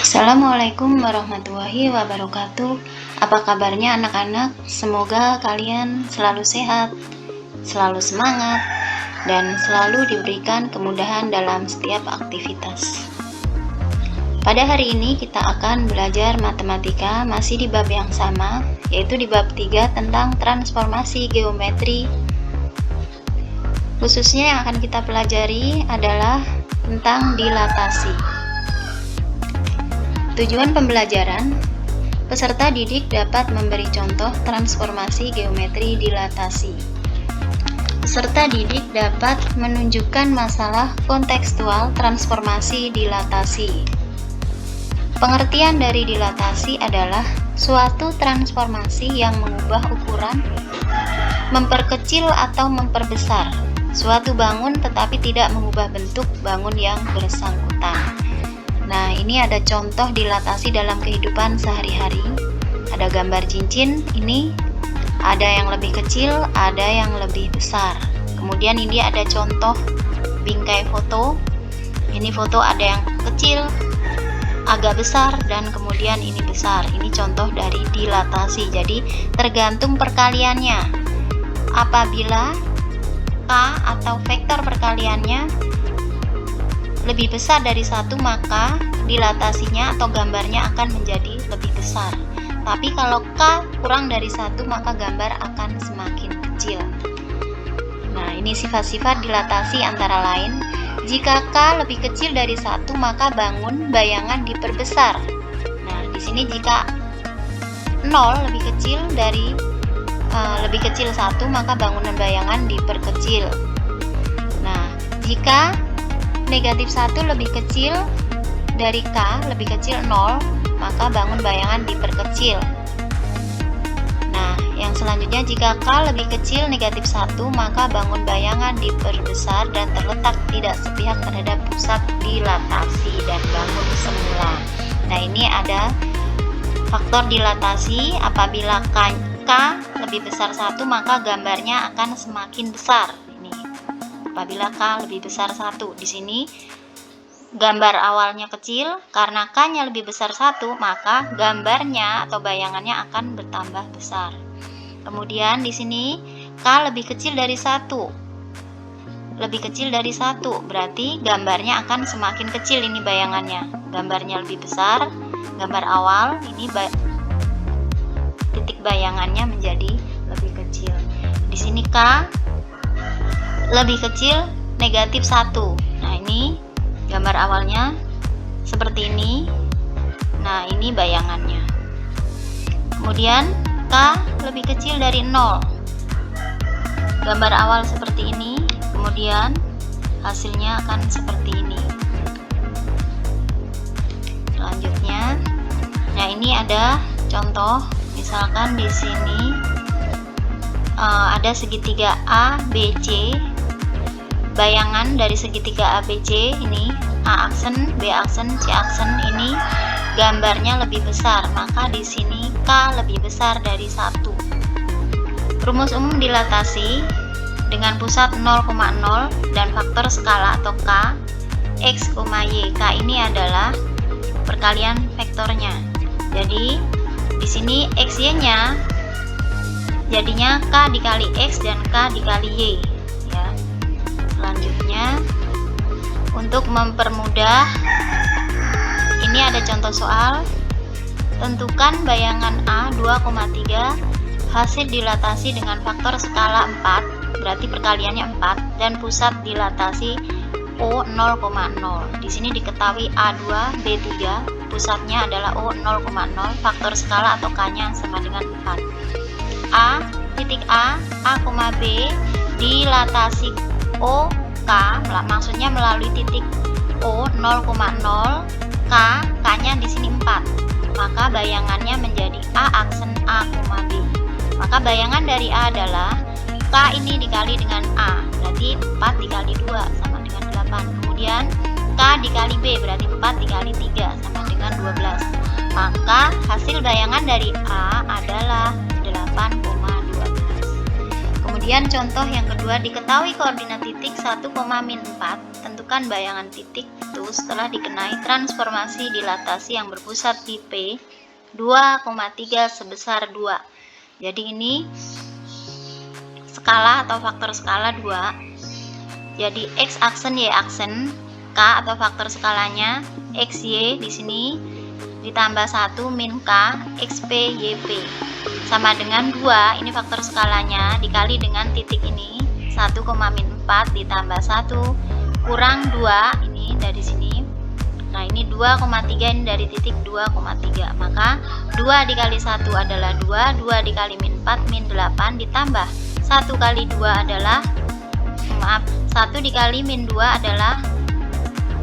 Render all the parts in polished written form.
Assalamualaikum warahmatullahi wabarakatuh. Apa kabarnya anak-anak? Semoga kalian selalu sehat, selalu semangat, dan selalu diberikan kemudahan dalam setiap aktivitas. Pada hari ini kita akan belajar matematika masih di bab yang sama, yaitu di bab 3 tentang transformasi geometri. Khususnya yang akan kita pelajari adalah tentang dilatasi. Tujuan pembelajaran, peserta didik dapat memberi contoh transformasi geometri dilatasi. Peserta didik dapat menunjukkan masalah kontekstual transformasi dilatasi. Pengertian dari dilatasi adalah suatu transformasi yang mengubah ukuran, memperkecil atau memperbesar suatu bangun tetapi tidak mengubah bentuk bangun yang bersangkutan. Nah, ini ada contoh dilatasi dalam kehidupan sehari-hari. Ada gambar cincin, ini ada yang lebih kecil, ada yang lebih besar. Kemudian ini ada contoh bingkai foto. Ini foto ada yang kecil, agak besar, dan kemudian ini besar. Ini contoh dari dilatasi. Jadi tergantung perkaliannya. Apabila K atau vektor perkaliannya lebih besar dari 1, maka dilatasinya atau gambarnya akan menjadi lebih besar. Tapi kalau K kurang dari 1, maka gambar akan semakin kecil. Nah, ini sifat-sifat dilatasi antara lain. Jika K lebih kecil dari 1, maka bangun bayangan diperbesar. Nah, di sini jika 0 lebih kecil dari 1, maka bangunan bayangan diperkecil. Nah, jika negatif 1 lebih kecil dari K, lebih kecil 0, maka bangun bayangan diperkecil. Nah, yang selanjutnya jika K lebih kecil negatif 1, maka bangun bayangan diperbesar dan terletak tidak sepihak terhadap pusat dilatasi dan bangun semula. Nah, ini ada faktor dilatasi. Apabila K lebih besar 1, maka gambarnya akan semakin besar. Ini apabila K lebih besar 1. Di sini gambar awalnya kecil, karena K-nya lebih besar 1, maka gambarnya atau bayangannya akan bertambah besar. Kemudian di sini K lebih kecil dari 1. Lebih kecil dari 1, berarti gambarnya akan semakin kecil ini bayangannya. Gambarnya lebih besar, gambar awal ini titik bayangannya menjadi lebih kecil. Di sini K lebih kecil negatif 1. Nah, ini gambar awalnya seperti ini. Nah, ini bayangannya. Kemudian K lebih kecil dari 0. Gambar awal seperti ini, kemudian hasilnya akan seperti ini. Selanjutnya, nah ini ada contoh. Misalkan di sini ada segitiga ABC. Bayangan dari segitiga ABC ini A aksen, B aksen, C aksen ini gambarnya lebih besar, maka di sini K lebih besar dari 1. Rumus umum dilatasi dengan pusat 0,0 dan faktor skala atau K X, Y. K ini adalah perkalian vektornya. Jadi di sini XY-nya jadinya K dikali X dan K dikali Y. Ya. Selanjutnya, untuk mempermudah, ini ada contoh soal. Tentukan bayangan A 2,3 hasil dilatasi dengan faktor skala 4, berarti perkaliannya 4, dan pusat dilatasi O 0,0. Di sini diketahui A2, B3, pusatnya adalah O 0,0, faktor skala atau K-nya sama dengan 4. Titik A, B dilatasi O, K, maksudnya melalui titik O 0,0, K-nya di sini 4. Maka bayangannya menjadi A aksen A, B. Maka bayangan dari A adalah K ini dikali dengan A, berarti 4 dikali 2 sama dengan 8. Kemudian K dikali B berarti 4 dikali 3 sama dengan 12. Maka hasil bayangan dari A adalah 8,12. Kemudian contoh yang kedua, diketahui koordinat titik 1, min 4. Tentukan bayangan titik itu setelah dikenai transformasi dilatasi yang berpusat di P 2,3 sebesar 2. Jadi ini skala atau faktor skala 2. Jadi X aksen Y aksen, K atau faktor skalanya XY di sini ditambah 1 min K XP YP sama dengan 2, ini faktor skalanya, dikali dengan titik ini 1, min 4 ditambah 1 kurang 2, ini dari sini. Nah ini 2,3, ini dari titik 2,3, maka 2 dikali 1 adalah 2, 2 dikali min 4 min 8 ditambah 1 kali 2 adalah 1 dikali min 2 adalah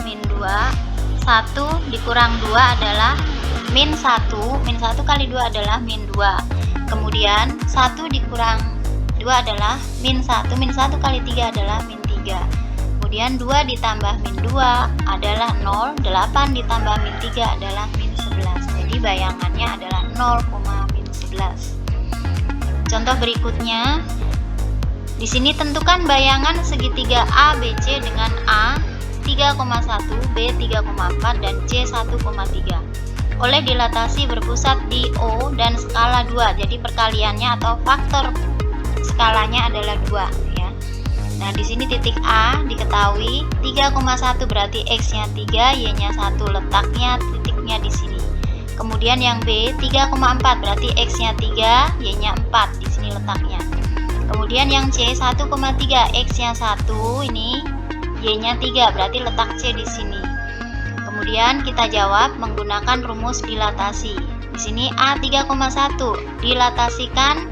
min 2, 1 dikurang 2 adalah min 1, min 1 kali 2 adalah min 2, kemudian 1 dikurang 2 adalah min 1, min 1 kali 3 adalah min 3, kemudian 2 ditambah min 2 adalah 0, 8 ditambah min 3 adalah min 11, jadi bayangannya adalah 0, min 11. Contoh berikutnya, di sini tentukan bayangan segitiga ABC dengan A 3,1, B 3,4 dan C 1,3 oleh dilatasi berpusat di O dan skala 2. Jadi perkaliannya atau faktor skalanya adalah 2 ya. Nah, di sini titik A diketahui 3,1 berarti X-nya 3, Y-nya 1, letaknya titiknya di sini. Kemudian yang B 3,4 berarti X-nya 3, Y-nya 4, di sini letaknya. Kemudian yang C 1,3, X-nya 1, ini Y-nya 3, berarti letak C di sini. Kemudian kita jawab menggunakan rumus dilatasi. Di sini A 3,1 dilatasikan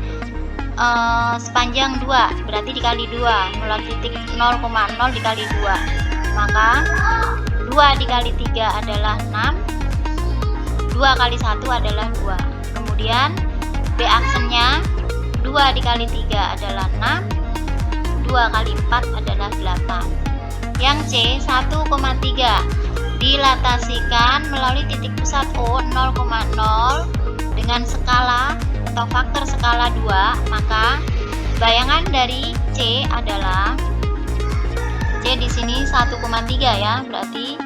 sepanjang 2, berarti dikali 2, melalui titik 0,0 dikali 2. Maka 2 dikali 3 adalah 6, 2 kali 1 adalah 2. Kemudian B aksennya 2 dikali 3 adalah 6, 2 kali 4 adalah 8. Yang C 1,3 dilatasikan melalui titik pusat O 0,0 dengan skala atau faktor skala 2, maka bayangan dari C adalah C di sini 1,3 ya, berarti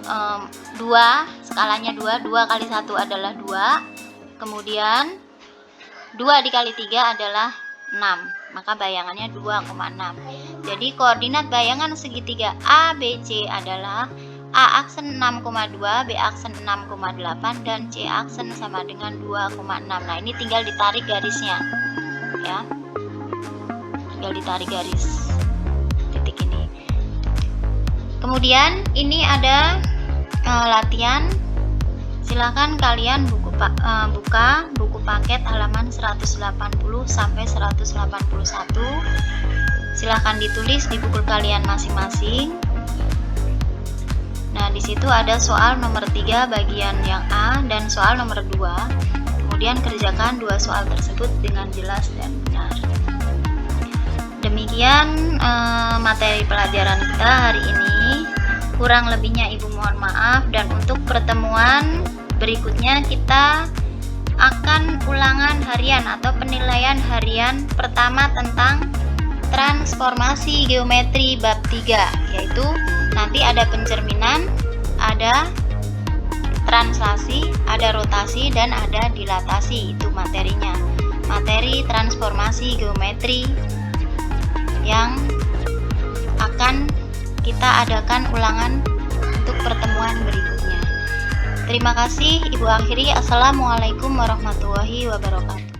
2, skalanya 2, 2 kali 1 adalah 2, kemudian 2 dikali 3 adalah 6, maka bayangannya 2,6. Jadi koordinat bayangan segitiga ABC adalah A aksen 6,2, B aksen 6,8 dan C aksen sama dengan 2,6. Nah, ini tinggal ditarik garisnya ya. Tinggal ditarik garis titik ini. Kemudian ini ada latihan. Silakan kalian buka buku paket halaman 180 sampai 181. Silakan ditulis di buku kalian masing-masing. Nah, di situ ada soal nomor 3 bagian yang A dan soal nomor 2. Kemudian kerjakan 2 soal tersebut dengan jelas dan benar. Demikian materi pelajaran kita hari ini. Kurang lebihnya Ibu mohon maaf, dan untuk pertemuan berikutnya kita akan ulangan harian atau penilaian harian pertama tentang transformasi geometri bab 3, yaitu nanti ada pencerminan, ada translasi, ada rotasi, dan ada dilatasi. Itu materinya, materi transformasi geometri yang akan kita adakan ulangan untuk pertemuan berikutnya. Terima kasih, Ibu akhiri. Assalamualaikum warahmatullahi wabarakatuh.